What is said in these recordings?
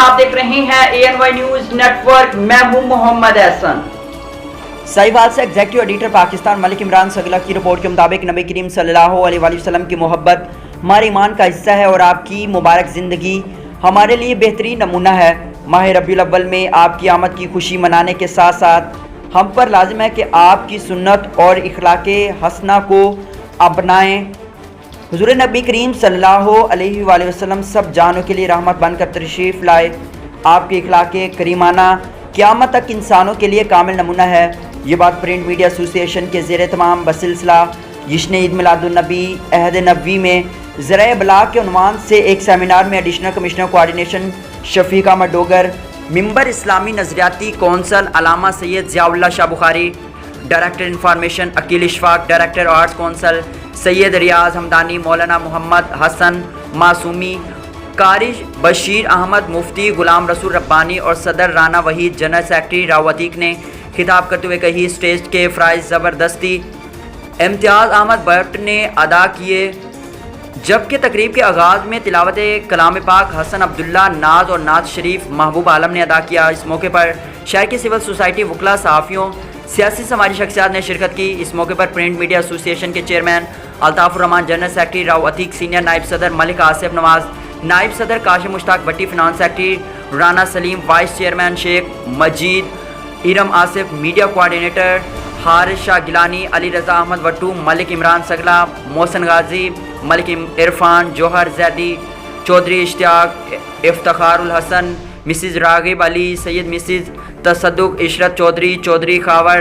आप देख रहे हैं ANY न्यूज नेटवर्क। मैं हूं मोहम्मद एहसन। साहिवाल से एग्जीक्यूटिव एडिटर पाकिस्तान मलिक इमरान सगला की रिपोर्ट के मुताबिक नबी करीम सल्लल्लाहु अलैहि वसल्लम की मोहब्बत हमारे ईमान का हिस्सा है और आपकी मुबारक ज़िंदगी हमारे लिए बेहतरीन नमूना है। माह रबीउल अव्वल में आपकी आमद की खुशी मनाने के साथ साथ हम पर लाजिम है कि आपकी सुन्नत और इखलाके हसना को अपनाएं। हुज़ूर नबी करीम सल्लल्लाहु अलैहि वसल्लम सब जानों के लिए रहमत बनकर तशरीफ़ लाए। आपके इखलाके करीमाना क़यामत तक इंसानों के लिए कामिल नमूना है। ये बात प्रिंट मीडिया एसोसिएशन के ज़ेर तमाम बसिलसिला जश्न ईद मिलादुन्नबी अहद नबवी में ज़राए इबलाग के उन्वान से एक सेमिनार में additional commissioner coordination Shafiq Ahmad Dogar, member Islami Nazriyati council Allama Syed Ziaullah Shah Bukhari, director information Aqeel Ishfaq, director arts council Syed Riaz Hamdani, Maulana Mohammad Hasan Masumi, कारी बशीर अहमद, मुफ्ती गुलाम रसूल रब्बानी और सदर राना वहीद, जनरल सेक्रेटरी राव अतीक ने खिताब करते हुए कही स्टेज के फ़राइज़ ज़बरदस्ती इम्तियाज़ अहमद भट्ट ने अदा किए, जबकि तकरीब के आगाज़ में तिलावत कलाम पाक हसन अब्दुल्ला नाज और नाज शरीफ महबूब आलम ने अदा किया। इस मौके पर शहर की सिविल सोसाइटी, वकला, सहाफ़ियों, सियासी समाजी शख्सियात ने शिरकत की। इस मौके पर प्रिंट मीडिया एसोसिएशन के chairman Altafur Rehman, general secretary Rao Atiq, senior नायब सदर मलिक आसिफ नवाज़, नायब सदर Qasim Mushtaq Bhatti, finance secretary Rana Saleem, vice chairman Sheikh Majeed, Iram Asif, media coordinator Haris Shah Gilani, Ali Raza Ahmad Wattoo, Malik Imran Sagla, Mohsin Ghazi, Malik Irfan, Jauhar Zaidi, Chaudhry Ishtiaq, Iftikharul Hasan, Mrs Raghib Ali, Syed Mrs Tasadduq, Ishrat Chaudhry, Chaudhry Khawar,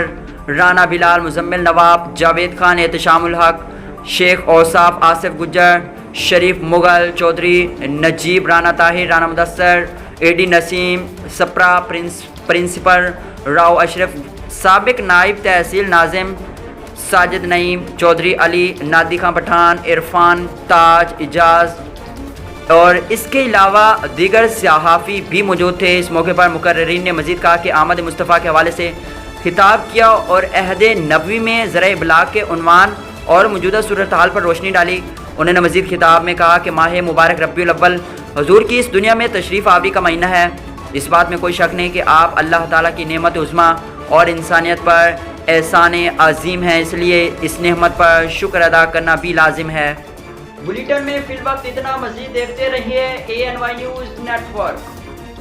Rana Bilal, Muzammil नवाब, जावेद खान, एहतशामुल हक, शेख औसाफ, आसिफ गुज्जर, शरीफ मुगल, चौधरी नजीब, राना ताहिर, राना मुदस्सर, एडी नसीम, सप्रा प्रिंसिपल राव अशरफ, साबिक नाइब तहसील नाजिम साजिद नईम, चौधरी अली, नादी खां पठान, इरफान, ताज, इजाज़ और इसके अलावा दीगर सहाफ़ी भी मौजूद थे। इस मौके पर मुकर्रिरीन ने मज़ीद कहा कि आमद मुस्तफ़ा के हवाले से खिताब किया और अहद नबवी में ज़राए इबलाग के उन्वान और मौजूदा सूरत हाल पर रोशनी डाली। उन्होंने मज़ीद खिताब में कहा कि माह मुबारक रबीउल अव्वल हुज़ूर की इस दुनिया में तशरीफ़ आवरी का महीना है। इस बात में कोई शक नहीं कि आप अल्लाह ताला की नेमत उज़्मा और इंसानियत पर एहसान अजीम है, इसलिए इस नेमत पर शुक्र अदा करना भी लाजिम है। बुलेटिन में फिल वक्त इतना, मज़ीद देखते रहिए ANY न्यूज़ नेटवर्क।